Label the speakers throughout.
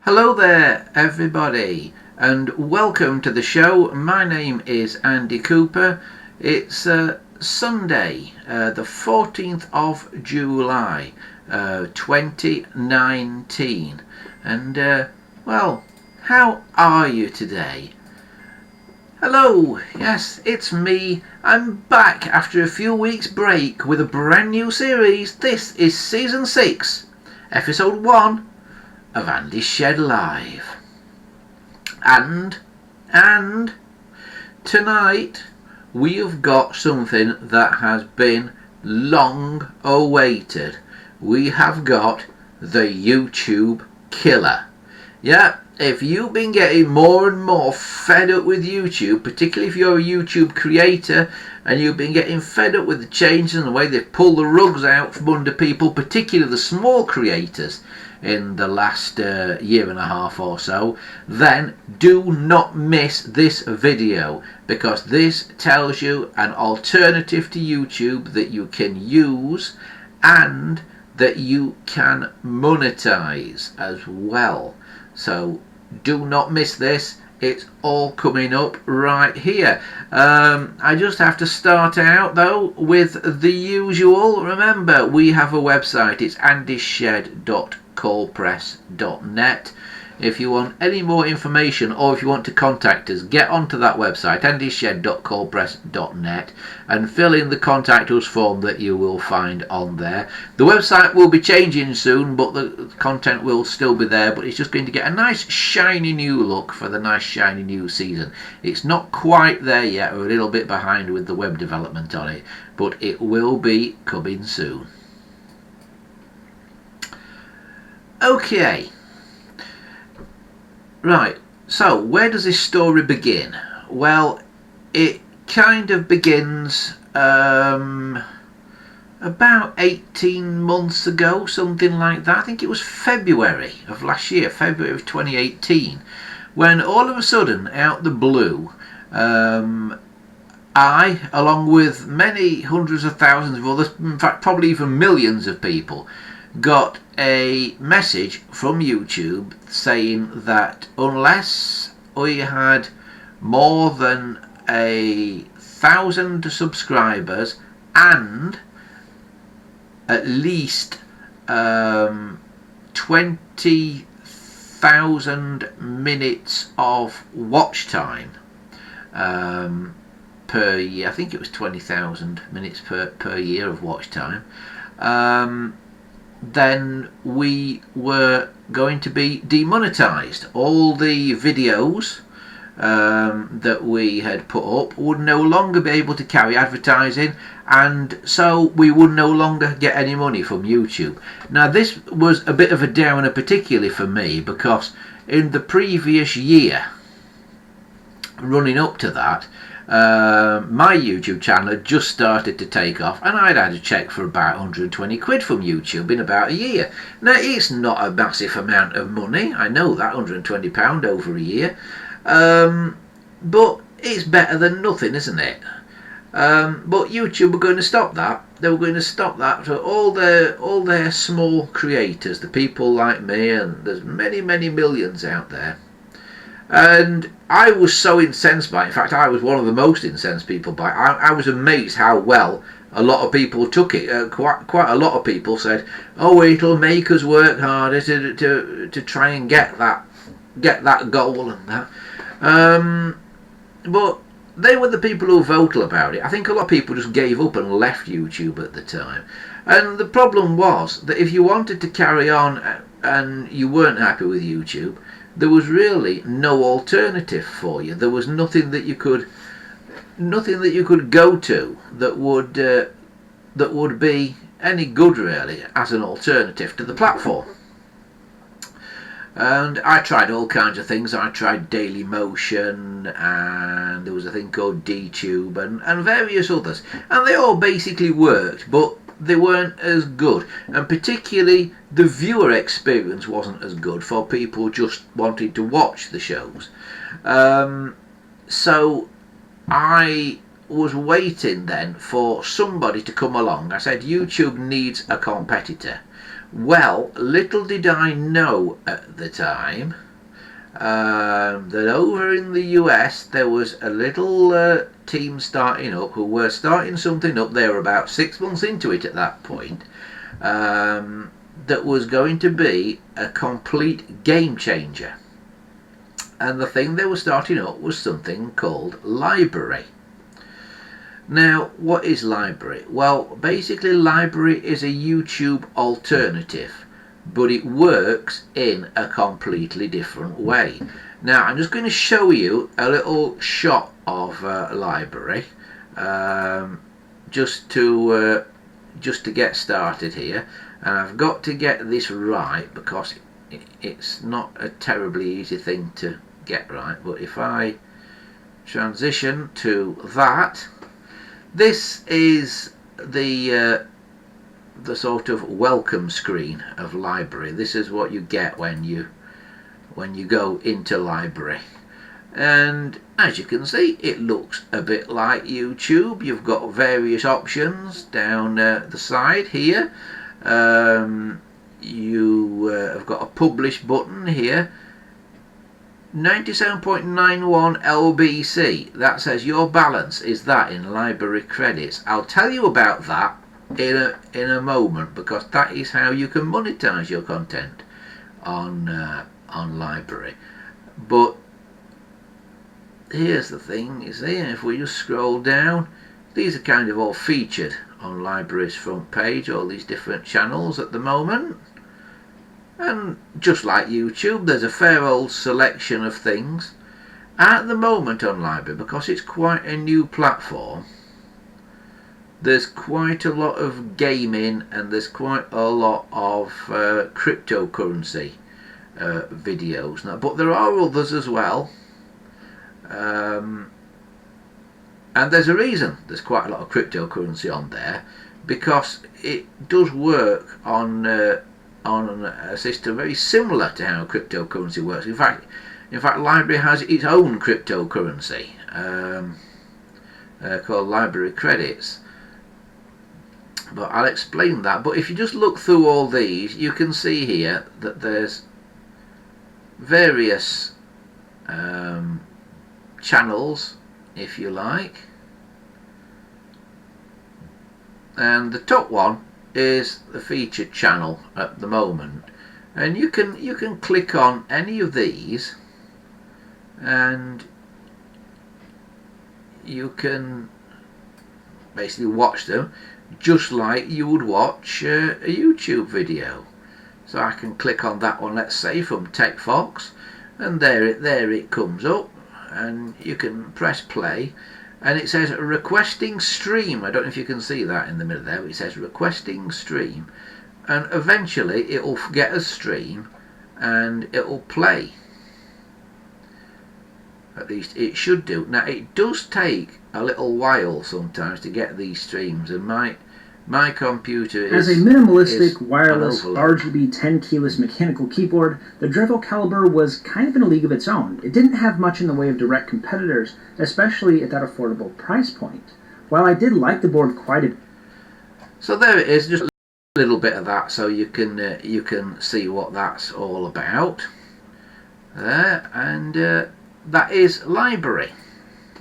Speaker 1: Hello there everybody and welcome to the show. My name is Andy Cooper. It's Sunday the 14th of July 2019 and well, how are you today? Hello, yes, it's me. I'm back after a few weeks break with a brand new series. This is season 6 episode 1 of Andy's Shed Live. And tonight we have got something that has been long awaited. We have got the YouTube killer. Yeah, if you've been getting more and more fed up with YouTube, particularly if you're a YouTube creator and you've been getting fed up with the changes and the way they've pulled the rugs out from under people, particularly the small creators, in the last year and a half or so, then do not miss this video, because this tells you an alternative to YouTube that you can use and that you can monetize as well. So do not miss this. It's all coming up right here. I just have to start out though with the usual. Remember, we have a website. It's andyshed.coldpress.net. If you want any more information or if you want to contact us, get onto that website, andyshed.coldpress.net, and fill in the contact us form that you will find on there. The website will be changing soon, but the content will still be there, but it's just going to get a nice shiny new look for the nice shiny new season. It's not quite there yet, we're a little bit behind with the web development on it, but it will be coming soon. Okay. Right, so where does this story begin? Well, it kind of begins about 18 months ago, something like that. I think it was February of last year, February of 2018, when all of a sudden, out the blue, I, along with many hundreds of thousands of others, in fact probably even millions of people, got a message from YouTube saying that unless we had more than 1,000 subscribers and at least 20,000 minutes of watch time per year, I think it was 20,000 minutes per year of watch time, then we were going to be demonetized. All the videos that we had put up would no longer be able to carry advertising, and so we would no longer get any money from YouTube. Now this was a bit of a downer, particularly for me, because in the previous year running up to that, my YouTube channel had just started to take off, and I'd had a check for about 120 quid from YouTube in about a year. Now it's not a massive amount of money, I know that, £120 over a year, but it's better than nothing, isn't it? But YouTube were going to stop that. They were going to stop that for all their small creators, the people like me, and there's many millions out there. And I was so incensed by it. In fact, I was one of the most incensed people by it. I was amazed how well a lot of people took it. Quite a lot of people said, "Oh, it'll make us work harder to try and get that goal and that." But they were the people who were vocal about it. I think a lot of people just gave up and left YouTube at the time. And the problem was that if you wanted to carry on and you weren't happy with YouTube, there was really no alternative for you. There was nothing that you could go to that would be any good really as an alternative to the platform. And I tried all kinds of things. I tried Daily Motion, and there was a thing called DTube, and various others, and they all basically worked, but they weren't as good, and particularly the viewer experience wasn't as good for people just wanting to watch the shows. So I was waiting then for somebody to come along. I said YouTube needs a competitor. Well, little did I know at the time that over in the US there was a little team starting up who were starting something up. They were about 6 months into it at that point. That was going to be a complete game changer. And the thing they were starting up was something called LBRY. Now, what is LBRY? Well, basically LBRY is a YouTube alternative, but it works in a completely different way. Now, I'm just going to show you a little shot of LBRY, just to get started here. And I've got to get this right because it's not a terribly easy thing to get right. But if I transition to that, this is the sort of welcome screen of LBRY. This is what you get when you go into LBRY. And as you can see, it looks a bit like YouTube. You've got various options down the side here. You have got a publish button here. 97.91 LBC, that says your balance is that in LBRY credits. I'll tell you about that in a moment, because that is how you can monetize your content on LBRY. But here's the thing, you see, if we just scroll down, these are kind of all featured on LBRY's front page, all these different channels at the moment. And just like YouTube, there's a fair old selection of things. At the moment on LBRY, because it's quite a new platform, there's quite a lot of gaming and there's quite a lot of cryptocurrency videos now, but there are others as well. And there's a reason there's quite a lot of cryptocurrency on there, because it does work on a system very similar to how cryptocurrency works. In fact, LBRY has its own cryptocurrency called LBRY credits. But I'll explain that. But if you just look through all these, you can see here that there's various channels, if you like, and the top one is the featured channel at the moment, and you can click on any of these and you can basically watch them just like you would watch a YouTube video. So I can click on that one, let's say from TechFox, and there it comes up, and you can press play, and it says requesting stream. I don't know if you can see that in the middle there, but it says requesting stream, and eventually it will get a stream and it will play. At least it should do. Now it does take a little while sometimes to get these streams, and my computer is...
Speaker 2: As a minimalistic, wireless, RGB 10 keyless mechanical keyboard, the Dremel Caliber was kind of in a league of its own. It didn't have much in the way of direct competitors, especially at that affordable price point. While I did like the board quite a...
Speaker 1: So there it is, just a little bit of that, so you can see what that's all about. There, and that is LBRY.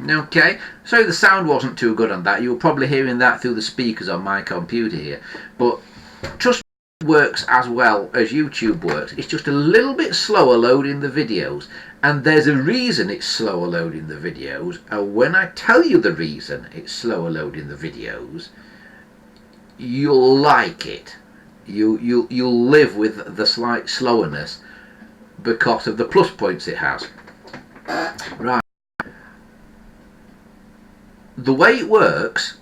Speaker 1: Okay, so the sound wasn't too good on that. You were probably hearing that through the speakers on my computer here, but trust me, it works as well as YouTube works. It's just a little bit slower loading the videos, and there's a reason it's slower loading the videos, and when I tell you the reason it's slower loading the videos, you'll like it. You'll live with the slight slowness because of the plus points it has. Right. The way it works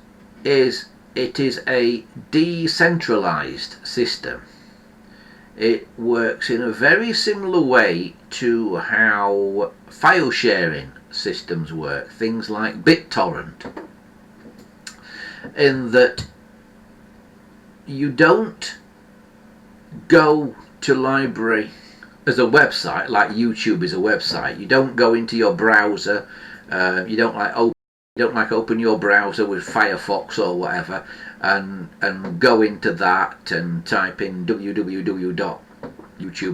Speaker 1: is it is a decentralized system. It works in a very similar way to how file sharing systems work, things like BitTorrent, in that you don't go to LBRY as a website like YouTube is a website. You don't go into your browser, you don't like open don't like open your browser with Firefox or whatever and go into that and type in www.youtube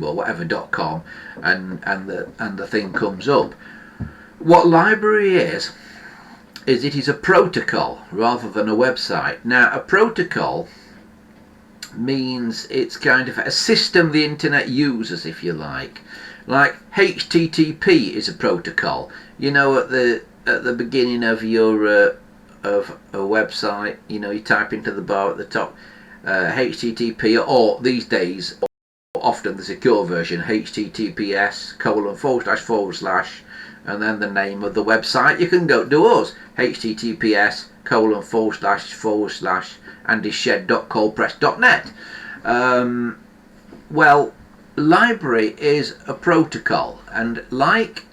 Speaker 1: or whatever.com and the thing comes up. What LBRY is it is a protocol rather than a website. Now, a protocol means it's kind of a system the internet uses, if you like. Like HTTP is a protocol. You know, at the beginning of your of a website, you know, you type into the bar at the top HTTP, or these days often the secure version, https:// and then the name of the website. You can go to us, https:// andyshed.coldpress.net. Well, LBRY is a protocol, and like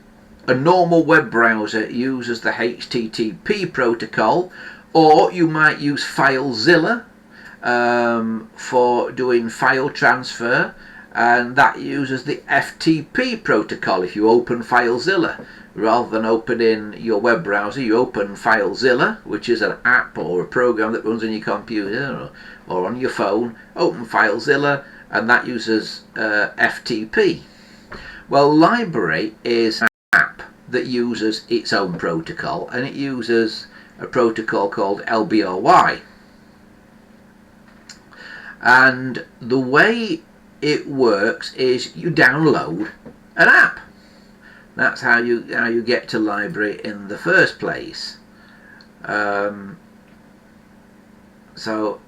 Speaker 1: a normal web browser uses the HTTP protocol, or you might use FileZilla for doing file transfer, and that uses the FTP protocol. If you open FileZilla, rather than opening your web browser, you open FileZilla, which is an app or a program that runs on your computer or on your phone. Open FileZilla, and that uses FTP. Well, LBRY is an app that uses its own protocol, and it uses a protocol called LBRY. And the way it works is you download an app. That's how you get to LBRY in the first place. So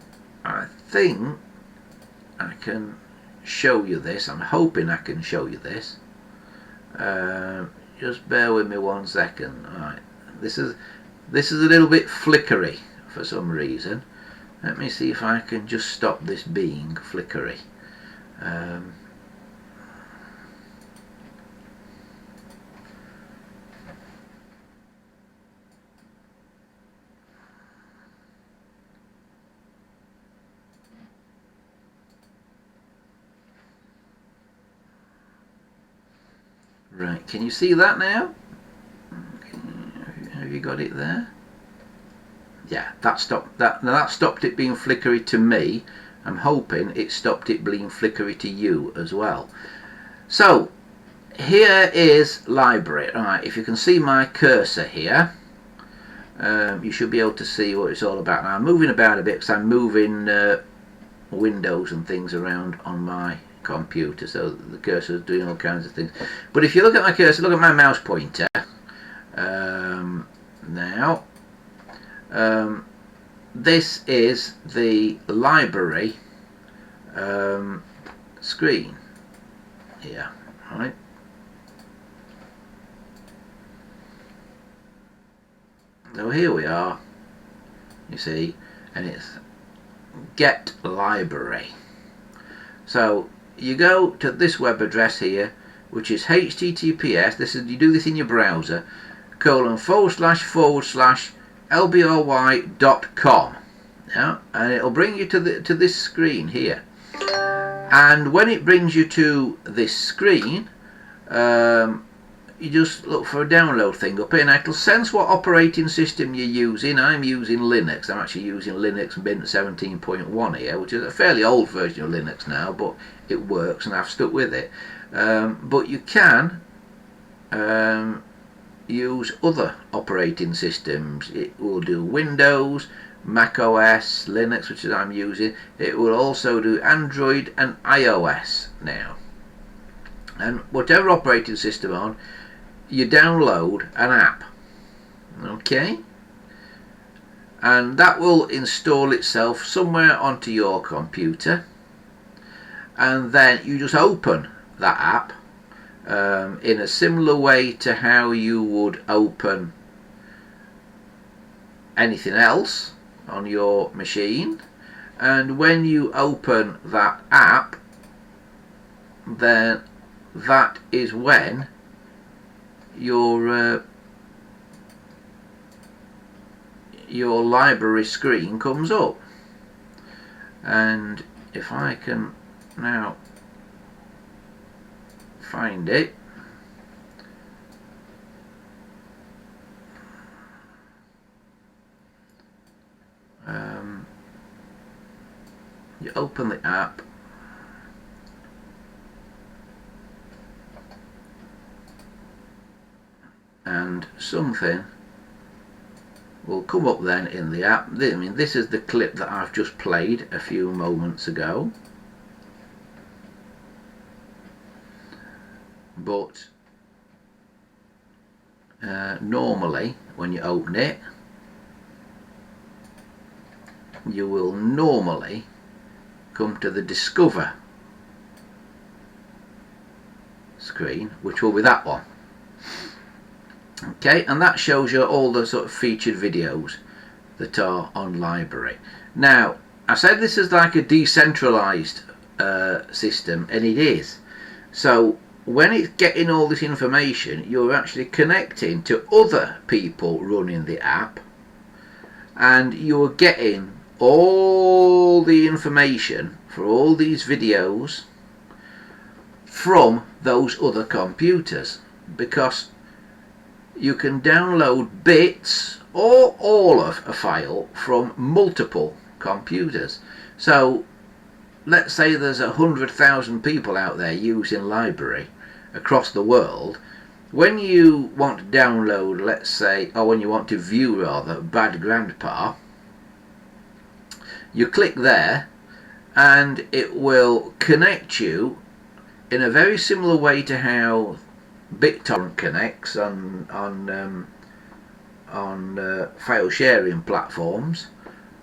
Speaker 1: I think I can show you this. I'm hoping I can show you this. Just bear with me 1 second. Right, this is a little bit flickery for some reason. Let me see if I can just stop this being flickery. Right, can you see that now? Have you got it there? Yeah, that stopped it being flickery to me. I'm hoping it stopped it being flickery to you as well. So here is LBRY. Right, if you can see my cursor here, you should be able to see what it's all about. Now I'm moving about a bit because I'm moving windows and things around on my computer, so the cursor is doing all kinds of things. But if you look at my cursor, look at my mouse pointer. Now this is the LBRY screen here, right? So here we are, you see, and it's Get LBRY. So you go to this web address here, which is https, you do this in your browser, / LBRY.com. Yeah, and it'll bring you to this screen here. And when it brings you to this screen, you just look for a download thing up here. Now it'll sense what operating system you're using. I'm using Linux. I'm actually using Linux Mint 17.1 here, which is a fairly old version of Linux now, but it works and I've stuck with it. But you can use other operating systems. It will do Windows, Mac OS, Linux, which is I'm using. It will also do Android and iOS now. And whatever operating system on, you download an app, okay, and that will install itself somewhere onto your computer, and then you just open that app in a similar way to how you would open anything else on your machine. And when you open that app, then that is when your LBRY screen comes up. And if I can now find it, You open the app, and something will come up then in the app. I mean, this is the clip that I've just played a few moments ago. But normally when you open it, you will normally come to the Discover screen, which will be that one. Okay, and that shows you all the sort of featured videos that are on LBRY. Now, I said this is like a decentralized system, and it is. So when it's getting all this information, you're actually connecting to other people running the app, and you're getting all the information for all these videos from those other computers, because you can download bits or all of a file from multiple computers. So let's say there's 100,000 people out there using LBRY across the world. When you want to download, let's say, or when you want to view rather, Bad Grandpa, you click there and it will connect you in a very similar way to how BitTorrent connects on file sharing platforms,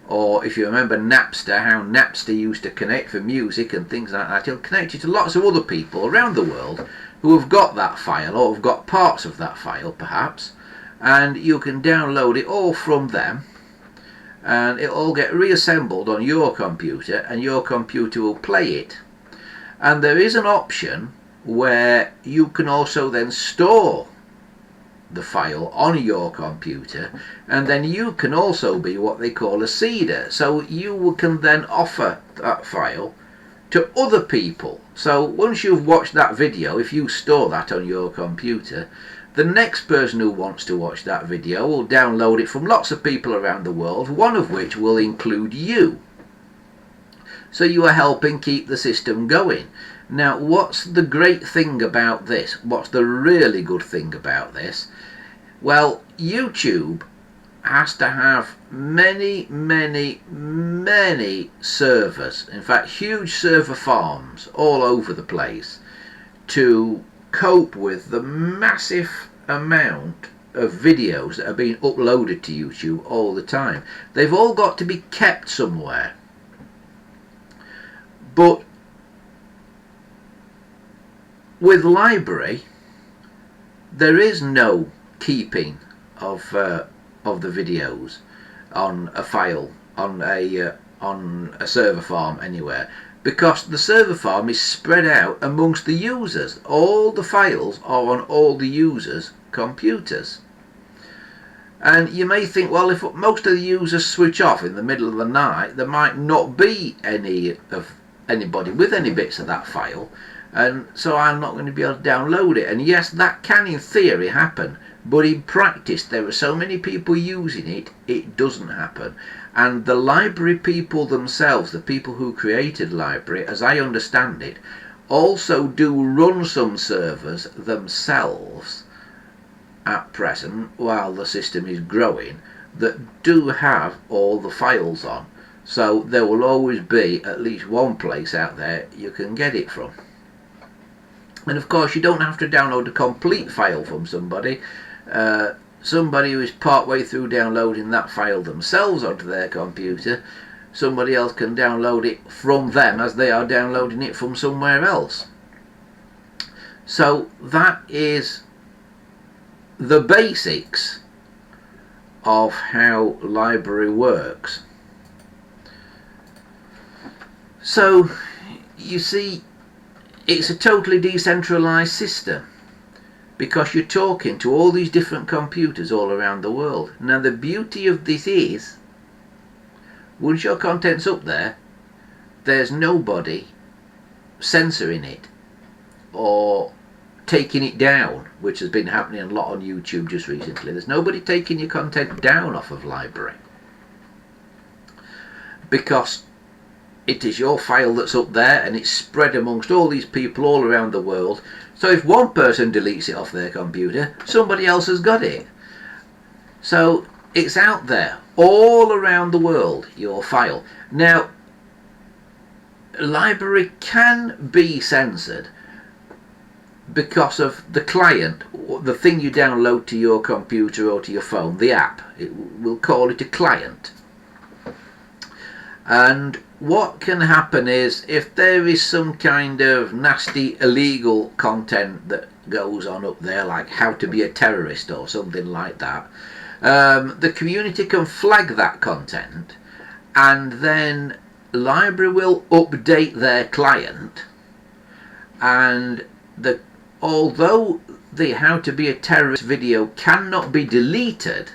Speaker 1: or if you remember Napster, how Napster used to connect for music and things like that. It'll connect you to lots of other people around the world who have got that file, or have got parts of that file perhaps, and you can download it all from them, and it'll all get reassembled on your computer, and your computer will play it. And there is an option where you can also then store the file on your computer, and then you can also be what they call a seeder. So you can then offer that file to other people. So once you've watched that video, if you store that on your computer, the next person who wants to watch that video will download it from lots of people around the world, one of which will include you. So you are helping keep the system going. Now, what's the great thing about this? What's the really good thing about this? Well, YouTube has to have many, many, many servers, in fact huge server farms all over the place, to cope with the massive amount of videos that are being uploaded to YouTube all the time. They've all got to be kept somewhere. But with LBRY, there is no keeping of the videos on a file, on a server farm anywhere, because the server farm is spread out amongst the users. All the files are on all the users' computers. And you may think, well, if most of the users switch off in the middle of the night, there might not be anybody with any bits of that file, and so I'm not going to be able to download it. And yes, that can in theory happen, but in practice there are so many people using it, it doesn't happen. And the LBRY people themselves, the people who created LBRY, as I understand it, also do run some servers themselves at present while the system is growing, that do have all the files on. So there will always be at least one place out there you can get it from. And of course you don't have to download a complete file from somebody. Somebody who is part way through downloading that file themselves onto their computer, somebody else can download it from them as they are downloading it from somewhere else. So that is the basics of how LBRY works. So you see, it's a totally decentralized system, because you're talking to all these different computers all around the world. Now the beauty of this is, once your content's up there, there's nobody censoring it or taking it down, which has been happening a lot on YouTube just recently. There's nobody taking your content down off of LBRY, because it is your file that's up there, and it's spread amongst all these people all around the world. So if one person deletes it off their computer, somebody else has got it. So it's out there all around the world, your file. Now, LBRY can be censored because of the client, the thing you download to your computer or to your phone, the app. We'll call it a client. And what can happen is, if there is some kind of nasty illegal content that goes on up there, like how to be a terrorist or something like that, the community can flag that content, and then LBRY will update their client, and although the how to be a terrorist video cannot be deleted,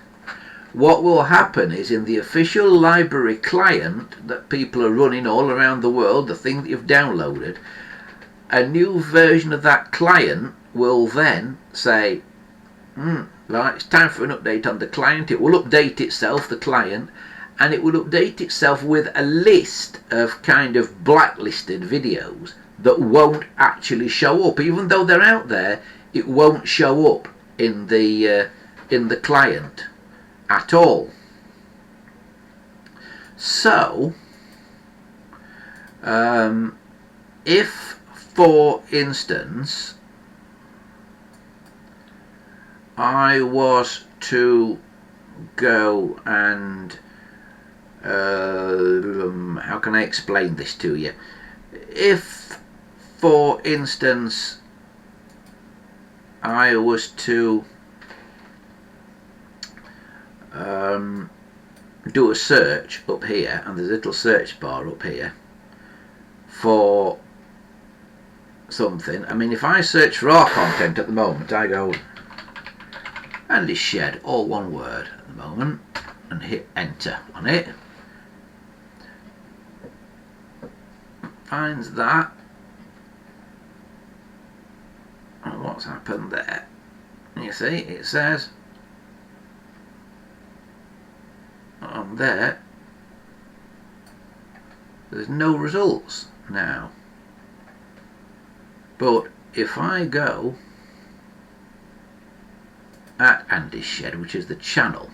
Speaker 1: what will happen is, in the official LBRY client that people are running all around the world, the thing that you've downloaded, a new version of that client will then say, right, it's time for an update on the client. It will update itself, the client, and it will update itself with a list of kind of blacklisted videos that won't actually show up. Even though they're out there, it won't show up in the client at all. So if, for instance, I was to go and how can I explain this to you? If, for instance, I was to do a search up here, and there's a little search bar up here for something. I mean, if I search for our content at the moment, I go Andy Shed, all one word at the moment, and hit enter on it. Finds that. And what's happened there? You see, it says on there there's no results now. But if I go at Andy's Shed, which is the channel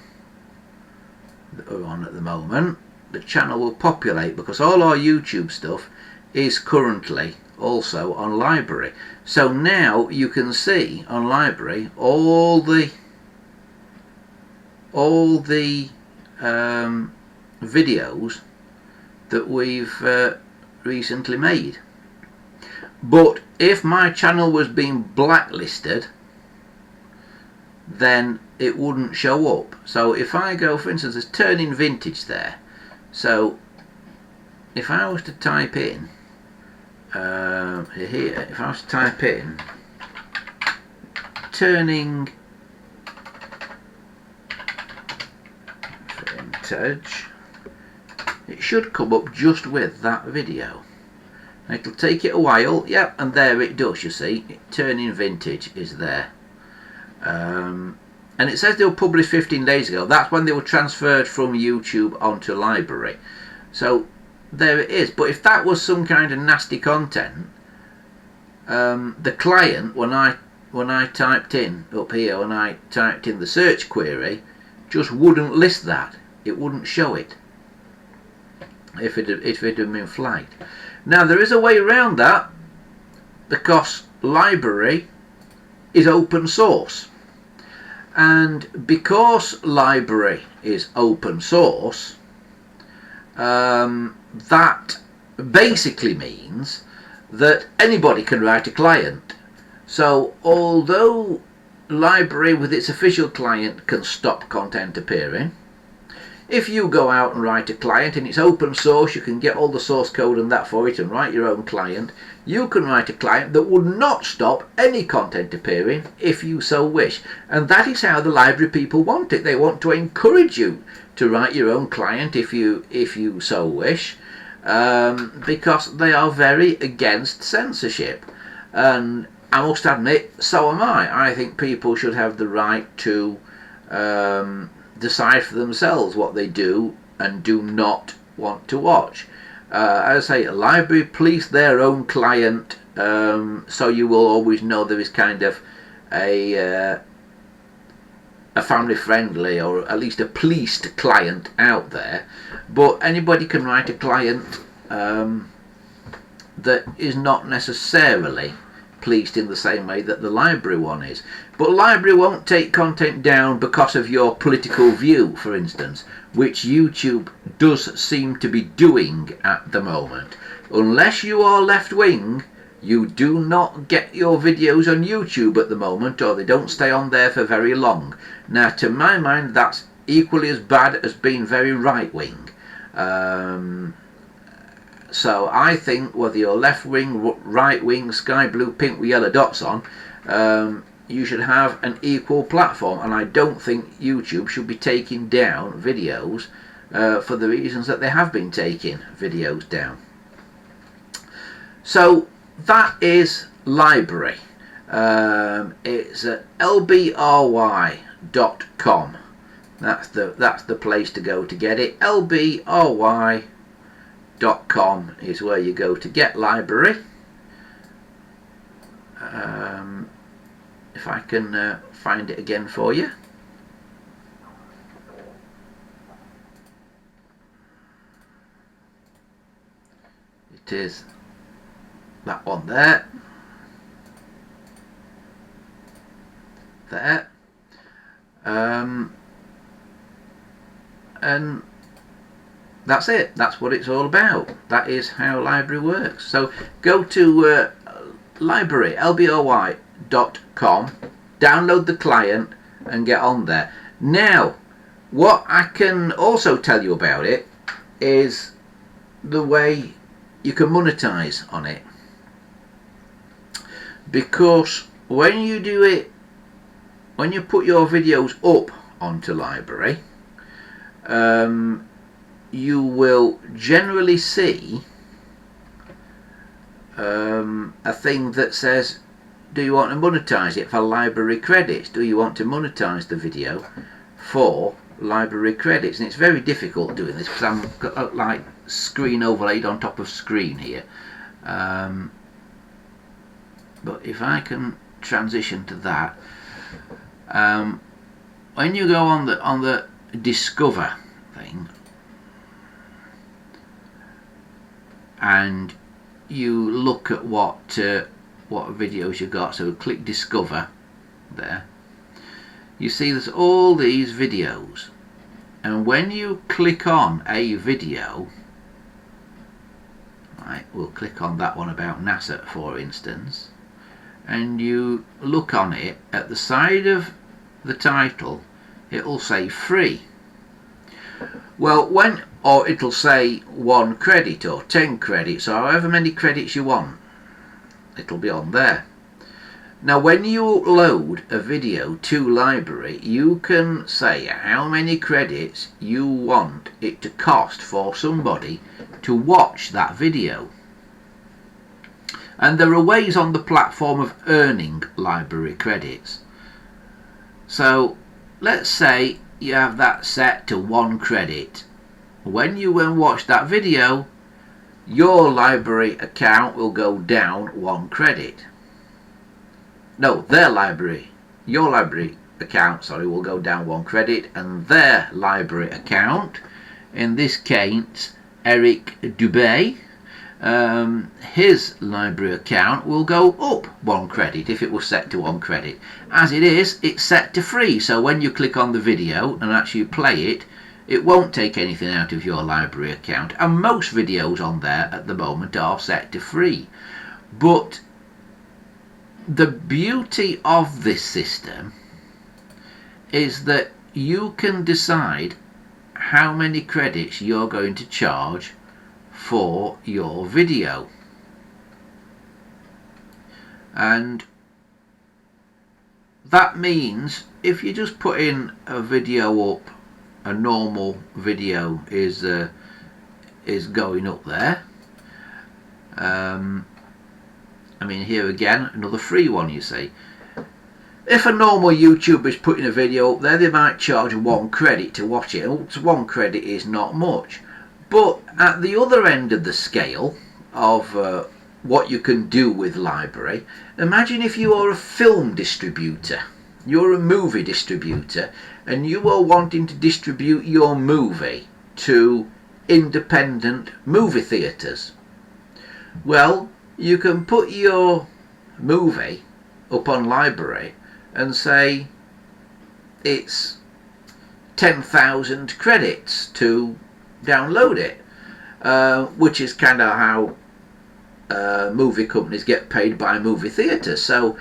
Speaker 1: that we're on at the moment, the channel will populate, because all our YouTube stuff is currently also on LBRY. So now you can see on LBRY all the videos that we've recently made. But if my channel was being blacklisted, then it wouldn't show up. So if I go, for instance, there's Turning Vintage there. So if I was to type in here, if I was to type in Turning Vintage, it should come up just with that video. It'll take it a while, yep, and there it does, you see. Turning Vintage is there. And it says they were published 15 days ago. That's when they were transferred from YouTube onto LBRY. So there it is. But if that was some kind of nasty content, the client, when I typed in up here, when I typed in the search query, just wouldn't list that. It wouldn't show it if it had been flagged. Now there is a way around that, because LBRY is open source. And because LBRY is open source, that basically means that anybody can write a client. So although LBRY with its official client can stop content appearing, if you go out and write a client and it's open source, you can get all the source code and that for it and write your own client. You can write a client that would not stop any content appearing if you so wish. And that is how the LBRY people want it. They want to encourage you to write your own client if you so wish, because they are very against censorship. And I must admit, so am I. I think people should have the right to decide for themselves what they do and do not want to watch. As I say, a library police their own client, so you will always know there is kind of a family friendly, or at least a policed client out there. But anybody can write a client that is not necessarily policed in the same way that the library one is. But library won't take content down because of your political view, for instance, which YouTube does seem to be doing at the moment. Unless you are left-wing, you do not get your videos on YouTube at the moment, or they don't stay on there for very long. Now, to my mind, that's equally as bad as being very right-wing. So I think whether you're left-wing, right-wing, sky blue, pink with yellow dots on, you should have an equal platform, and I don't think YouTube should be taking down videos for the reasons that they have been taking videos down. So that is LBRY. It's at LBRY.com. That's the place to go to get it. LBRY.com is where you go to get LBRY. If I can find it again for you. It is that one there. There. And that's it. That's what it's all about. That is how LBRY works. So go to LBRY, LBRY.com, download the client and get on there. Now, what I can also tell you about it is the way you can monetize on it. Because when you do it, when you put your videos up onto LBRY, you will generally see a thing that says, do you want to monetize it for LBRY credits? Do you want to monetize the video for LBRY credits? And it's very difficult doing this because I'm got like screen overlaid on top of screen here. But if I can transition to that, when you go on the discover thing and you look at what videos you got, so click discover there, you see there's all these videos, and when you click on a video, right, we'll click on that one about NASA for instance, and you look on it, at the side of the title it'll say free. Well, or it'll say 1 credit or 10 credits or however many credits you want, it'll be on there. Now when you upload a video to LBRY, you can say how many credits you want it to cost for somebody to watch that video. And there are ways on the platform of earning LBRY credits. So let's say you have that set to 1 credit. When you watch that video, your LBRY account will go down 1 credit. No, your LBRY account, sorry, will go down 1 credit, and their LBRY account, in this case Eric Dubé, his LBRY account will go up 1 credit if it was set to 1 credit. As it is, it's set to free, so when you click on the video and actually play it, it won't take anything out of your LBRY account, and most videos on there at the moment are set to free. But the beauty of this system is that you can decide how many credits you're going to charge for your video. And that means if you just put in a video up, a normal video is going up there. I mean, here again, another free one, you see. If a normal YouTuber is putting a video up there, they might charge 1 credit to watch it. 1 credit is not much. But at the other end of the scale of what you can do with LBRY, imagine if you are a film distributor, you're a movie distributor, and you are wanting to distribute your movie to independent movie theatres. Well, you can put your movie up on LBRY and say it's 10,000 credits to download it, which is kind of how movie companies get paid by movie theatres. So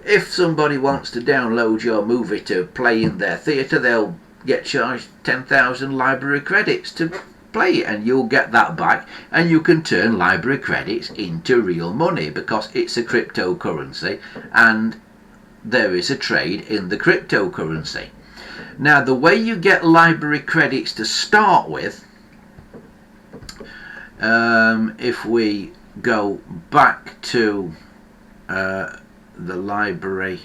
Speaker 1: if somebody wants to download your movie to play in their theatre, they'll get charged 10,000 LBRY credits to play it, and you'll get that back, and you can turn LBRY credits into real money because it's a cryptocurrency and there is a trade in the cryptocurrency. Now, the way you get LBRY credits to start with, if we go back to the LBRY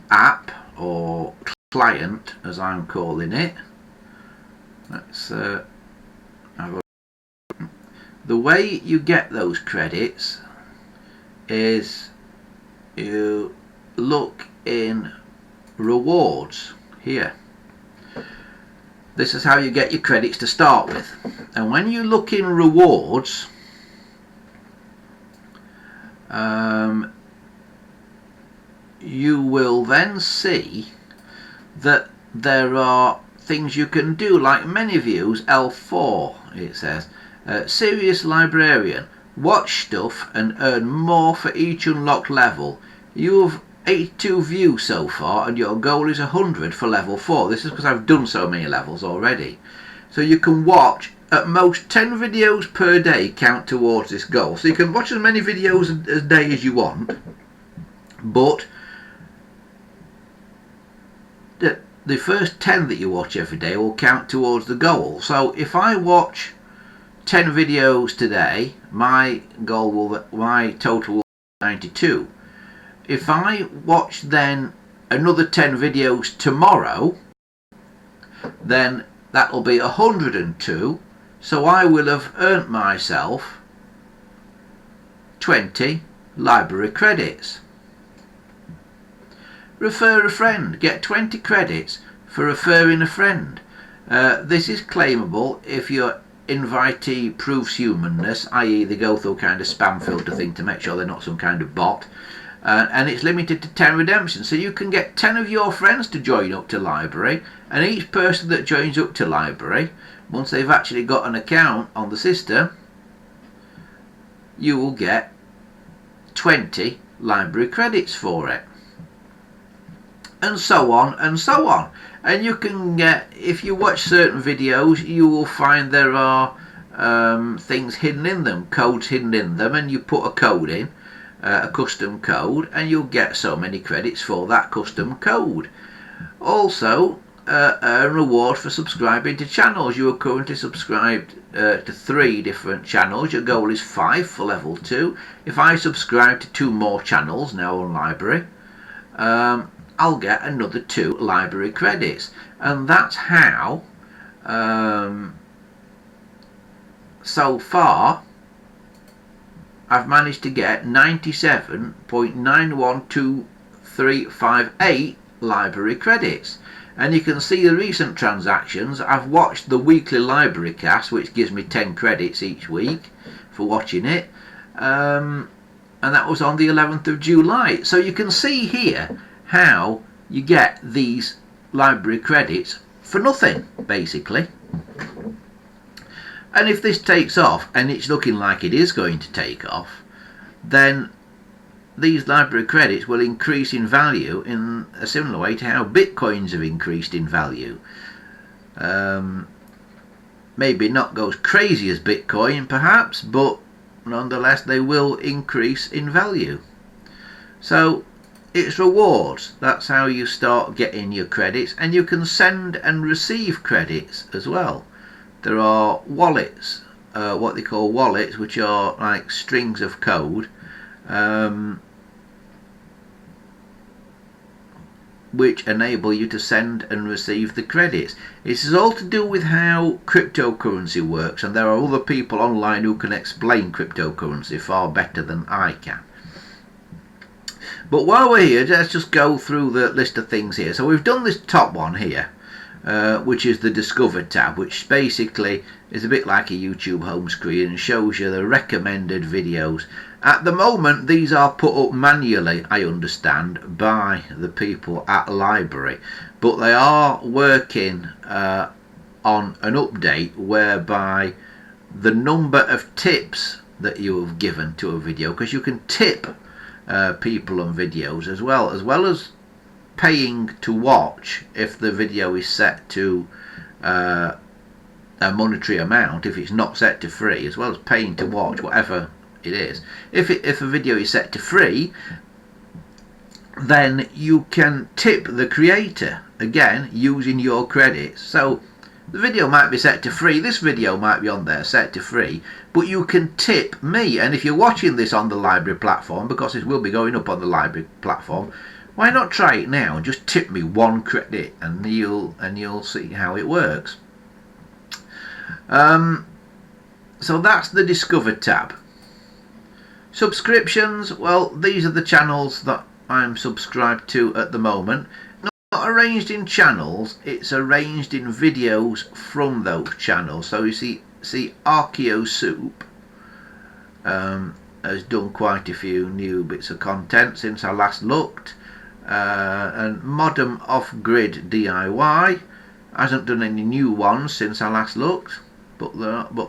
Speaker 1: app, or client as I'm calling it, let's have a, the way you get those credits is you look in rewards here. This is how you get your credits to start with, and when you look in rewards, you will then see that there are things you can do, like many views. L4, it says, serious librarian, watch stuff and earn more for each unlocked level. You have 82 views so far and your goal is 100 for level 4. This is because I've done so many levels already. So you can watch at most 10 videos per day count towards this goal. So you can watch as many videos a day as you want, but the first 10 that you watch every day will count towards the goal. So if I watch 10 videos today, my total will be 92. If I watch then another 10 videos tomorrow, then that'll be 102. So I will have earned myself 20 LBRY credits. Refer a friend. Get 20 credits for referring a friend. This is claimable if your invitee proves humanness, i.e. they go through a kind of spam filter thing to make sure they're not some kind of bot. And it's limited to 10 redemptions. So you can get 10 of your friends to join up to LBRY, and each person that joins up to LBRY, once they've actually got an account on the system, you will get 20 LBRY credits for it. And so on and so on. And you can get, if you watch certain videos, you will find there are things hidden in them, codes hidden in them, and you put a code in, a custom code, and you'll get so many credits for that custom code. Also, a reward for subscribing to channels. You are currently subscribed to 3 different channels. Your goal is 5 for level 2. If I subscribe to 2 more channels now on LBRY, I'll get another 2 LBRY credits. And that's how, so far, I've managed to get 97.912358 LBRY credits. And you can see the recent transactions. I've watched the weekly LBRY cast, which gives me 10 credits each week for watching it. And that was on the 11th of July. So you can see here how you get these LBRY credits for nothing, basically. And if this takes off, and it's looking like it is going to take off, then these LBRY credits will increase in value in a similar way to how bitcoins have increased in value. Maybe not go as crazy as Bitcoin perhaps, but nonetheless they will increase in value. So it's rewards. That's how you start getting your credits, and you can send and receive credits as well. There are wallets, what they call wallets, which are like strings of which enable you to send and receive the credits. This is all to do with how cryptocurrency works, and there are other people online who can explain cryptocurrency far better than I can. But while we're here, let's just go through the list of things here. So we've done this top one here, which is the Discover tab, which basically is a bit like a YouTube home screen and shows you the recommended videos. At the moment, these are put up manually, I understand, by the people at LBRY, but they are working on an update whereby the number of tips that you have given to a video, because you can tip people on videos as well as paying to watch if the video is set to a monetary amount, if it's not set to free, as well as paying to watch, whatever it is. If a video is set to free, then you can tip the creator, again using your credits. So the video might be set to free, this video might be on there set to free, but you can tip me. And if you're watching this on the LBRY platform, because it will be going up on the LBRY platform, why not try it now and just tip me 1 credit, and you'll see how it works. So that's the Discover tab. Subscriptions, well, these are the channels that I'm subscribed to at the moment. Not arranged in channels, it's arranged in videos from those channels. So you see Archeo Soup has done quite a few new bits of content since I last looked, and Modem Off Grid DIY hasn't done any new ones since I last looked, but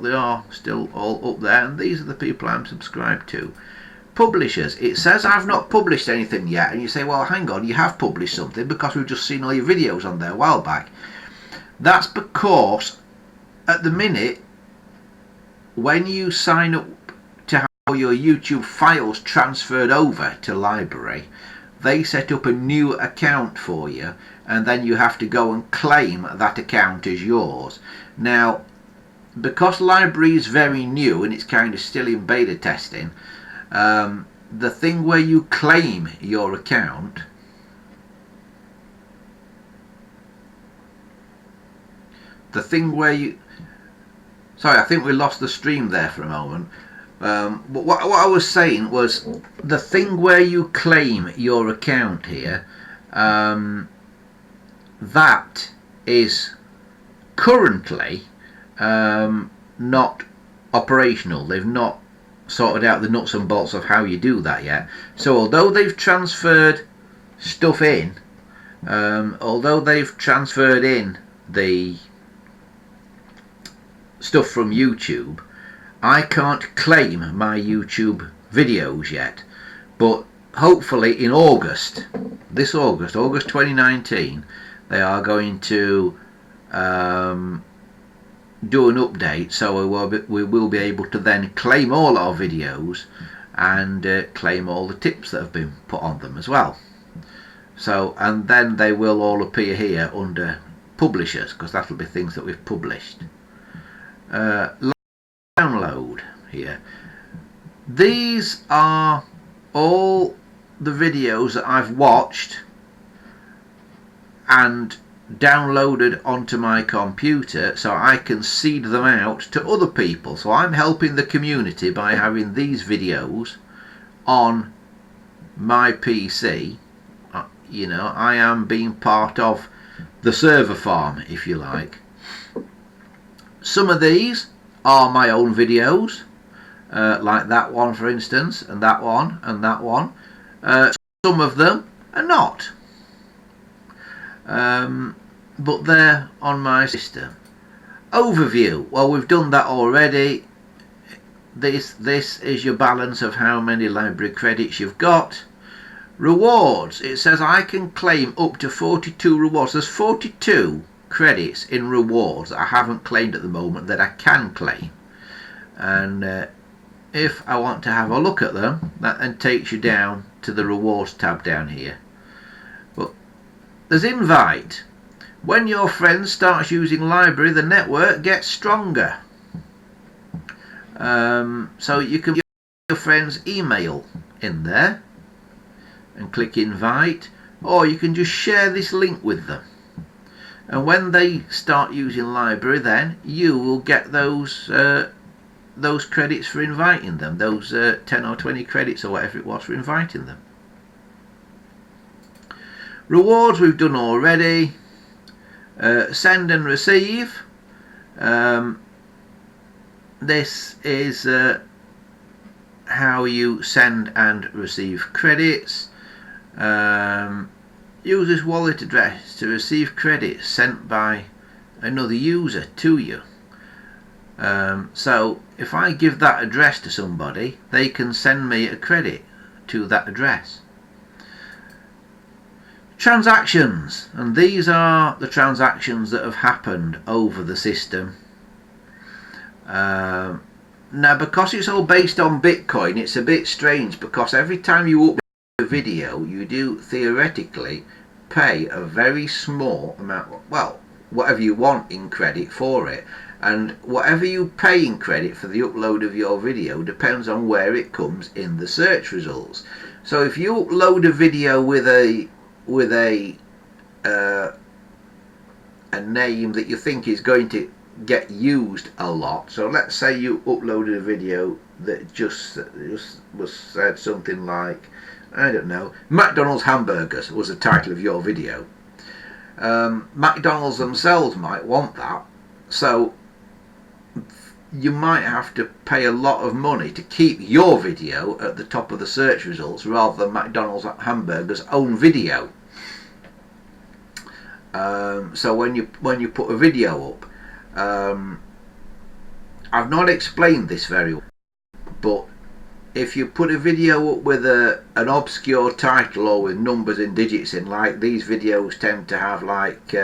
Speaker 1: they are still all up there, and these are the people I'm subscribed to. Publishers, it says I've not published anything yet, and you say, well, hang on, you have published something because we've just seen all your videos on there a while back. That's because at the minute, when you sign up to have your YouTube files transferred over to LBRY, they set up a new account for you, and then you have to go and claim that account as yours. Now, because LBRY is very new and it's kind of still in beta testing, the thing where you claim your account, sorry, I think we lost the stream there for a moment. But what I was saying was, the thing where you claim your account here, that is currently not operational. They've not sorted out the nuts and bolts of how you do that yet. So although they've transferred stuff in, the stuff from YouTube, I can't claim my YouTube videos yet. But hopefully in August, August 2019, they are going to do an update, so we will be able to then claim all our videos and claim all the tips that have been put on them as well. So, and then they will all appear here under publishers, because that'll be things that we've published. Download here. These are all the videos that I've watched and downloaded onto my computer, so I can seed them out to other people. So I'm helping the community by having these videos on my PC. You know, I am being part of the server farm, if you like. Some of these are my own videos, like that one for instance, and that one, and that one. Some of them are not. But they're on my system. Overview, well, we've done that already. This is your balance of how many LBRY credits you've got. Rewards, it says I can claim up to 42 rewards. There's 42 credits in rewards that I haven't claimed at the moment that I can claim, and if I want to have a look at them, that then takes you down to the rewards tab down here. But there's invite. When your friend starts using LBRY, the network gets stronger. So you can put your friend's email in there and click invite. or you can just share this link with them. And when they start using LBRY, then you will get those credits for inviting them, those 10 or 20 credits or whatever it was for inviting them. Rewards we've done already. Send and receive. This is how you send and receive credits. Use this wallet address to receive credits sent by another user to you. So if I give that address to somebody, they can send me a credit to that address. Transactions, and these are the transactions that have happened over the system. Now, because it's all based on Bitcoin, it's a bit strange, because every time you upload a video, you do theoretically pay a very small amount, well, whatever you want in credit for it, and whatever you pay in credit for the upload of your video depends on where it comes in the search results. So if you upload a video with a name that you think is going to get used a lot, so let's say you uploaded a video that just was said something like, I don't know, McDonald's hamburgers was the title of your video. McDonald's themselves might want that, so you might have to pay a lot of money to keep your video at the top of the search results rather than McDonald's hamburgers own video. So when you put a video up, I've not explained this very well, but if you put a video up with an obscure title or with numbers and digits in, like these videos tend to have, like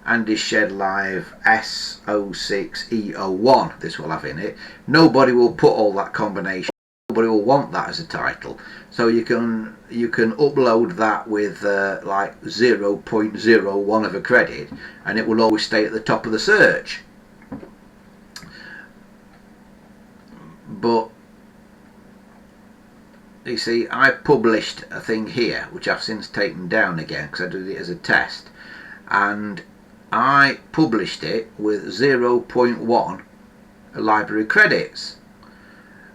Speaker 1: Andy Shed Live S06E01, this will have in it, nobody will put all that combination. Nobody will want that as a title, so you can upload that with like 0.01 of a credit, and it will always stay at the top of the search. But you see, I published a thing here which I've since taken down again because I did it as a test, and I published it with 0.1 LBRY credits.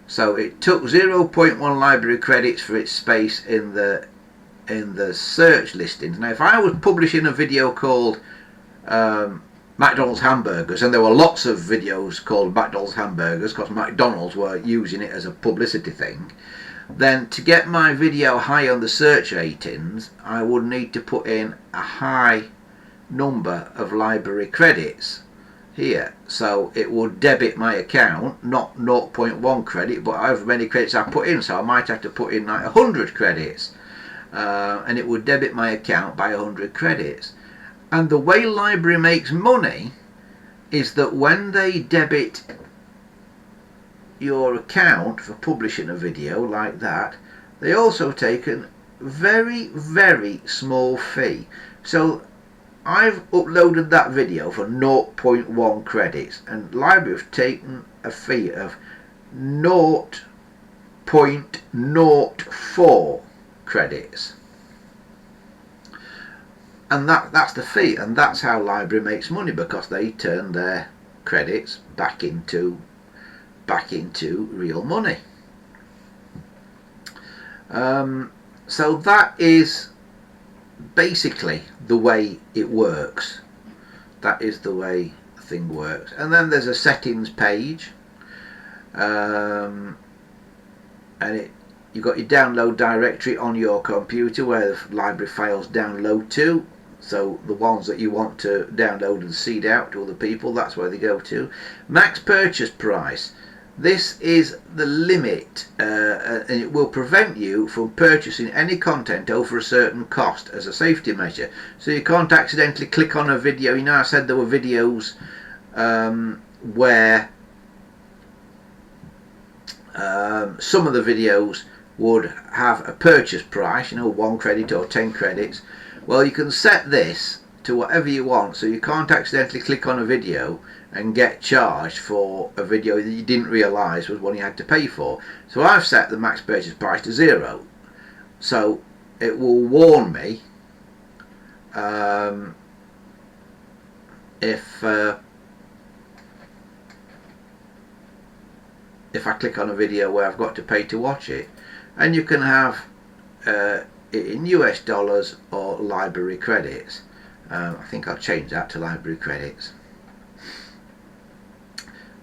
Speaker 1: So it took 0.1 LBRY credits for its space in the search listings. Now if I was publishing a video called McDonald's hamburgers, and there were lots of videos called McDonald's hamburgers because McDonald's were using it as a publicity thing, then to get my video high on the search ratings, I would need to put in a high number of LBRY credits here, so it would debit my account, not 0.1 credit, but however many credits I put in. So I might have to put in like 100 credits, and it would debit my account by 100 credits. And the way LBRY makes money is that when they debit your account for publishing a video like that, they also take a very, very small fee. So I've uploaded that video for 0.1 credits, and LBRY have taken a fee of 0.04 credits, and that's the fee, and that's how LBRY makes money, because they turn their credits back into real money. So that is basically the way it works. That is the way the thing works. And then there's a settings page, and you've got your download directory on your computer where the LBRY files download to. So the ones that you want to download and seed out to other people, that's where they go to. Max purchase price. This is the limit, and it will prevent you from purchasing any content over a certain cost as a safety measure. So you can't accidentally click on a video. You know, I said there were videos where some of the videos would have a purchase price, you know, 1 credit or 10 credits. Well, you can set this to whatever you want, so you can't accidentally click on a video and get charged for a video that you didn't realise was one you had to pay for. So I've set the max purchase price to 0, so it will warn me if I click on a video where I've got to pay to watch it, and you can have it in US dollars or LBRY credits. I think I'll change that to LBRY credits.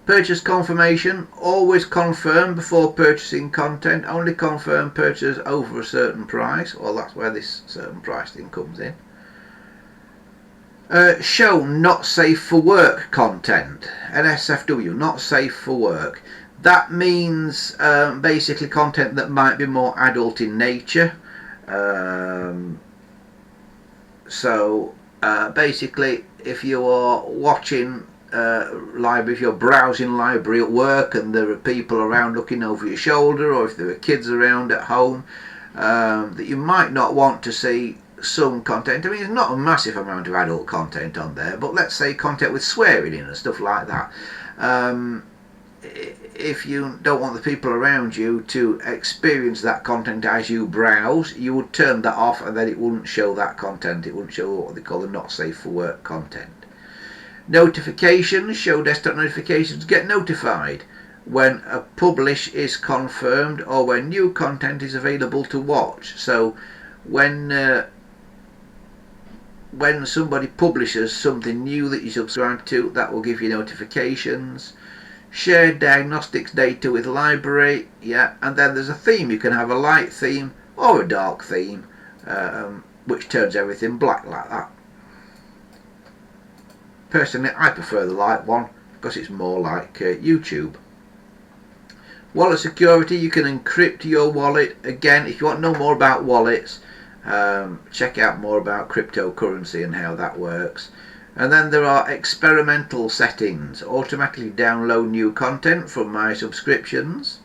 Speaker 1: Purchase confirmation, always confirm before purchasing content, only confirm purchase over a certain price. Well, that's where this certain price thing comes in. Show not safe for work content, NSFW, not safe for work. That means basically content that might be more adult in nature. Basically, if you are watching LBRY, if you're browsing LBRY at work and there are people around looking over your shoulder, or if there are kids around at home, that you might not want to see some content. I mean, there's not a massive amount of adult content on there, but let's say content with swearing in and stuff like that. If you don't want the people around you to experience that content as you browse, you would turn that off, and then it wouldn't show that content. It wouldn't show what they call the not safe for work content. Notifications, show desktop notifications, get notified when a publish is confirmed or when new content is available to watch. So when somebody publishes something new that you subscribe to, that will give you notifications. Share diagnostics data with LBRY, yeah, and then there's a theme. You can have a light theme or a dark theme, which turns everything black like that. Personally, I prefer the light one because it's more like YouTube. Wallet security, you can encrypt your wallet. Again, if you want to know more about wallets, check out more about cryptocurrency and how that works. And then there are experimental settings. Automatically download new content from my subscriptions,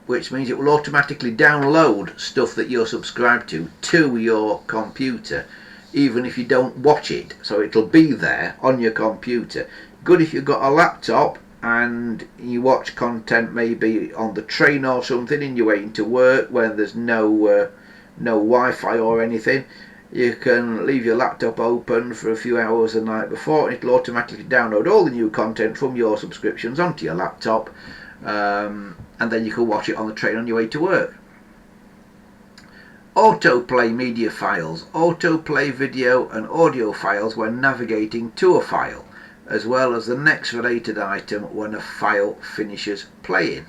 Speaker 1: which means it will automatically download stuff that you're subscribed to your computer, even if you don't watch it. So it'll be there on your computer. Good if you've got a laptop and you watch content maybe on the train or something and you're waiting to work when there's no Wi-Fi or anything. You can leave your laptop open for a few hours the night before, and it'll automatically download all the new content from your subscriptions onto your laptop, and then you can watch it on the train on your way to work. Autoplay media files, autoplay video and audio files when navigating to a file, as well as the next related item when a file finishes playing.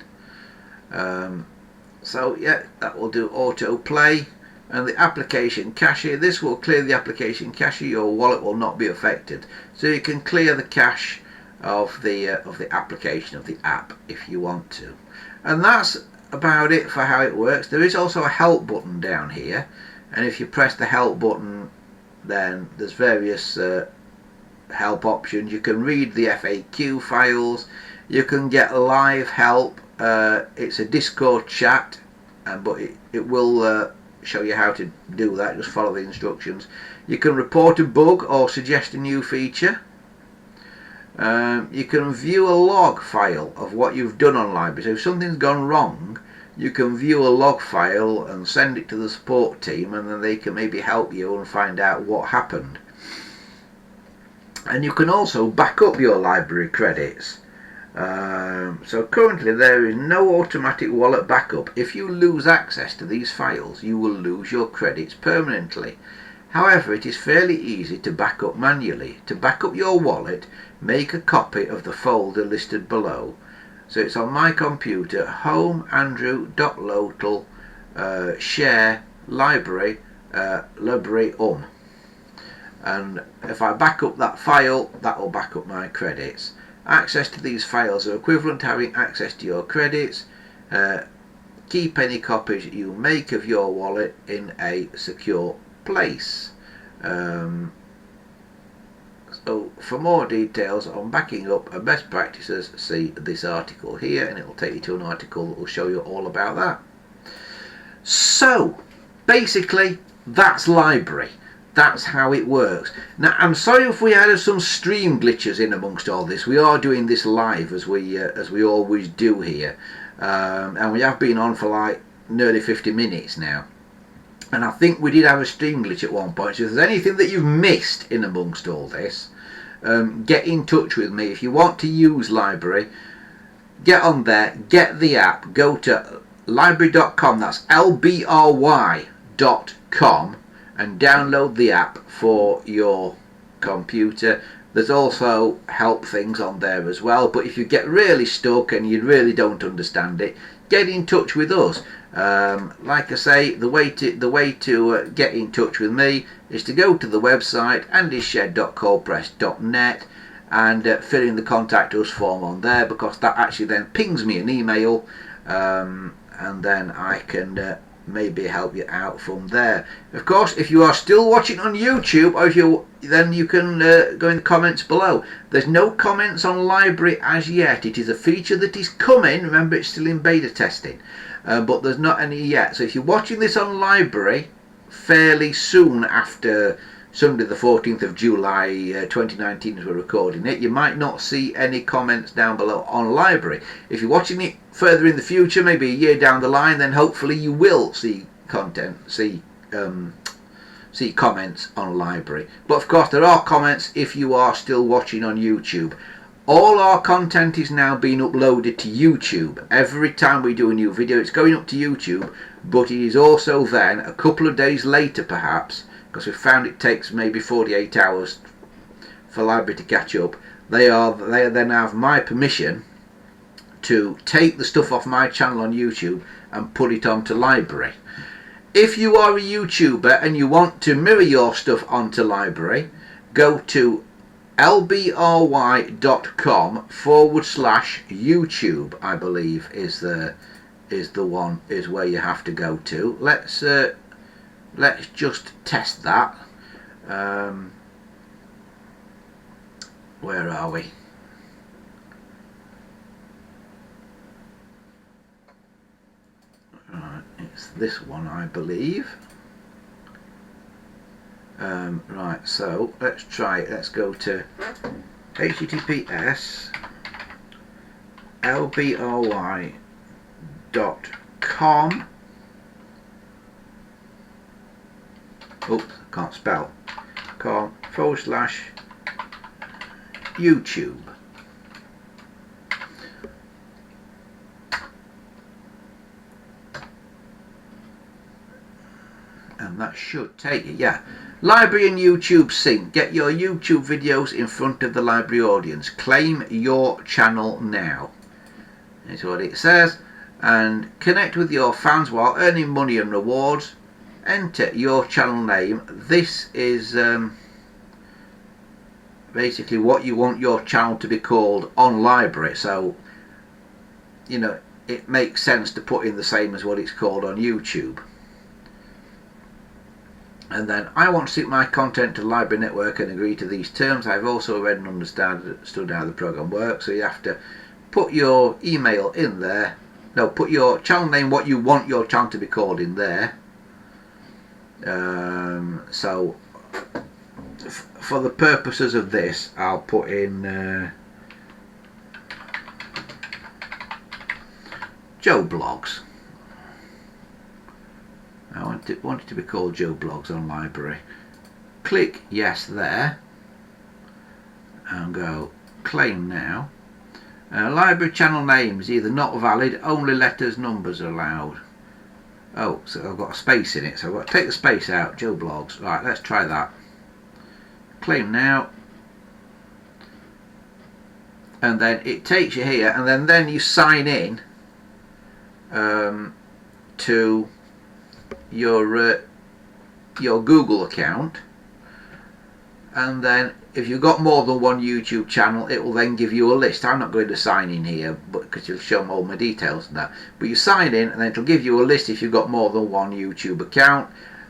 Speaker 1: So yeah, that will do autoplay. And the application cache, this will clear the application cache. Your wallet will not be affected, so you can clear the cache of the application, of the app, if you want to. And that's about it for how it works. There is also a help button down here, and if you press the help button, then there's various help options. You can read the FAQ files, you can get live help. It's a Discord chat, but it will show you how to do that. Just follow the instructions. You can report a bug or suggest a new feature. You can view a log file of what you've done on LBRY. So if something's gone wrong, you can view a log file and send it to the support team, and then they can maybe help you and find out what happened. And you can also back up your LBRY credits. So currently there is no automatic wallet backup. If you lose access to these files, you will lose your credits permanently. However, it is fairly easy to back up manually. To back up your wallet, make a copy of the folder listed below. So it's on my computer, home andrew.local share LBRY LBRY and if I back up that file, that will back up my credits. Access to these files are equivalent to having access to your credits. Keep any copies you make of your wallet in a secure place. So for more details on backing up and best practices, see this article here, and it will take you to an article that will show you all about that. So basically that's LBRY. That's how it works. Now, I'm sorry if we had some stream glitches in amongst all this. We are doing this live as we always do here, and we have been on for like nearly 50 minutes now. And I think we did have a stream glitch at one point. So if there's anything that you've missed in amongst all this, get in touch with me. If you want to use LBRY, get on there, get the app, go to LBRY.com, that's LBRY.com, and download the app for your computer. There's also help things on there as well, but if you get really stuck and you really don't understand it, get in touch with us. Like I say, the way to get in touch with me is to go to the website andyshed.coldpress.net and fill in the contact us form on there, because that actually then pings me an email, and then I can maybe help you out from there. Of course, if you are still watching on YouTube, then you can go in the comments below. There's no comments on LBRY as yet. It is a feature that is coming. Remember, it's still in beta testing, but there's not any yet. So if you're watching this on LBRY fairly soon after Sunday the 14th of July 2019 as we're recording it, you might not see any comments down below on LBRY. If you're watching it further in the future, maybe a year down the line, then hopefully you will see comments on LBRY. But of course there are comments if you are still watching on YouTube. All our content is now being uploaded to YouTube. Every time we do a new video, it's going up to YouTube, but it is also then a couple of days later perhaps, because we found it takes maybe 48 hours for LBRY to catch up. They then have my permission to take the stuff off my channel on YouTube and put it onto LBRY. If you are a YouTuber and you want to mirror your stuff onto LBRY, go to lbry.com/YouTube, I believe is where you have to go to. Let's just test that. Where are we? Right, it's this one, I believe. Right, so let's try it. Let's go to https lbry.com. Oops, can't spell. com/YouTube. And that should take you, yeah. LBRY and YouTube sync. Get your YouTube videos in front of the LBRY audience. Claim your channel now. That's what it says. And connect with your fans while earning money and rewards. Enter your channel name. This is basically what you want your channel to be called on LBRY. So, you know, it makes sense to put in the same as what it's called on YouTube. And then I want to sync my content to LBRY network and agree to these terms. I've also read and understood how the program works. So you have to put your email in there. No, put your channel name, what you want your channel to be called in there. So for the purposes of this, I'll put in Joe Blogs. I want it to be called Joe Blogs on LBRY. Click yes there and go claim now. LBRY channel name is either not valid, only letters, numbers are allowed. Oh, so I've got a space in it, so I've got to take the space out. Joe Blogs. Right, let's try that. Claim now. And then it takes you here, and then you sign in to your Google account, and then if you've got more than one YouTube channel, it will then give you a list. I'm not going to sign in here, but because it'll show all my details and that. But you sign in, and then it'll give you a list if you've got more than one YouTube account,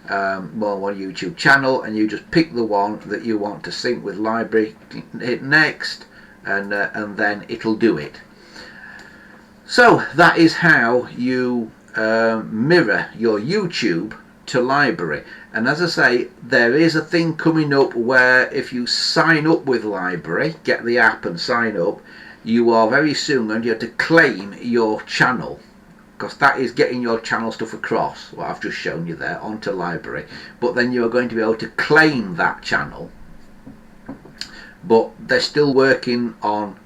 Speaker 1: more than one YouTube channel, and you just pick the one that you want to sync with LBRY. Hit next, and then it'll do it. So that is how you mirror your YouTube to LBRY. And as I say, there is a thing coming up where if you sign up with LBRY, get the app and sign up, you are very soon going to have to claim your channel. because that is getting your channel stuff across, what I've just shown you there, onto LBRY. But then you are going to be able to claim that channel. But they're still working on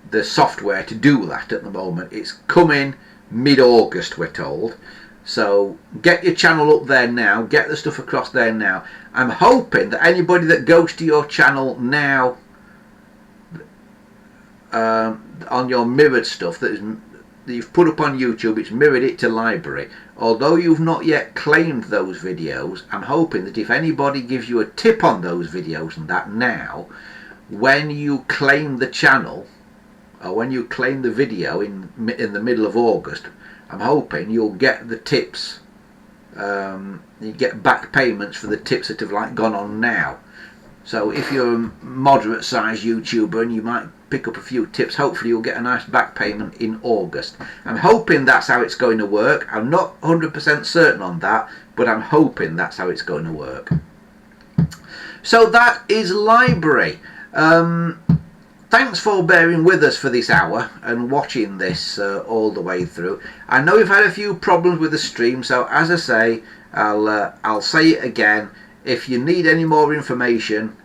Speaker 1: the software to do that at the moment. It's coming mid-August, we're told. So get your channel up there now, get the stuff across there now. I'm hoping that anybody that goes to your channel now on your mirrored stuff that you've put up on YouTube, it's mirrored it to LBRY. Although you've not yet claimed those videos, I'm hoping that if anybody gives you a tip on those videos and that now, when you claim the channel, or when you claim the video in the middle of August, I'm hoping you'll get the tips. You get back payments for the tips that have like gone on now. So if you're a moderate sized YouTuber and you might pick up a few tips, hopefully you'll get a nice back payment in August. I'm hoping that's how it's going to work. I'm not 100% certain on that, but I'm hoping that's how it's going to work. So that is LBRY. Thanks for bearing with us for this hour and watching this all the way through. I know we've had a few problems with the stream, so as I say, I'll say it again. If you need any more information,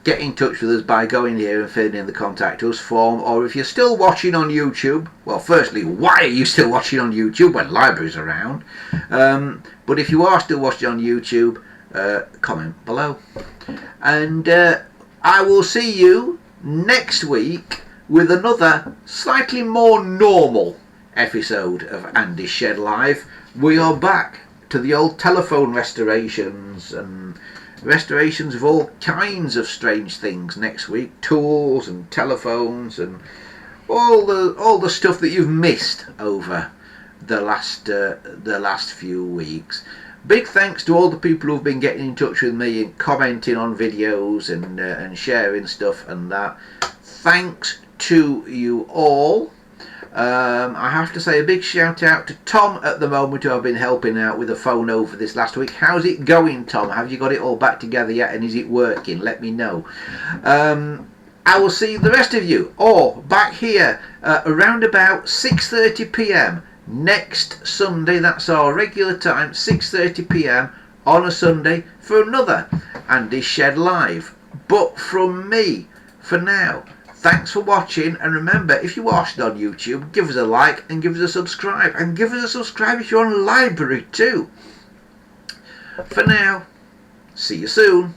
Speaker 1: get in touch with us by going here and filling in the contact us form. Or if you're still watching on YouTube, well, firstly, why are you still watching on YouTube when LBRY's around? But if you are still watching on YouTube, comment below. And I will see you next week with another slightly more normal episode of Andy's Shed Live. We are back to the old telephone restorations and restorations of all kinds of strange things next week, tools and telephones and all the stuff that you've missed over the last few weeks. Big thanks to all the people who've been getting in touch with me and commenting on videos and sharing stuff and that. Thanks to you all. I have to say a big shout out to Tom at the moment, who I've been helping out with the phone over this last week. How's it going, Tom? Have you got it all back together yet, and is it working? Let me know. I will see the rest of you all back here around about 6:30 p.m. next Sunday. That's our regular time, 6:30 p.m. on a Sunday for another Andy's Shed Live. But from me, for now, thanks for watching, and remember, if you're watching on YouTube, give us a like and give us a subscribe, and give us a subscribe if you're on LBRY too. For now, see you soon.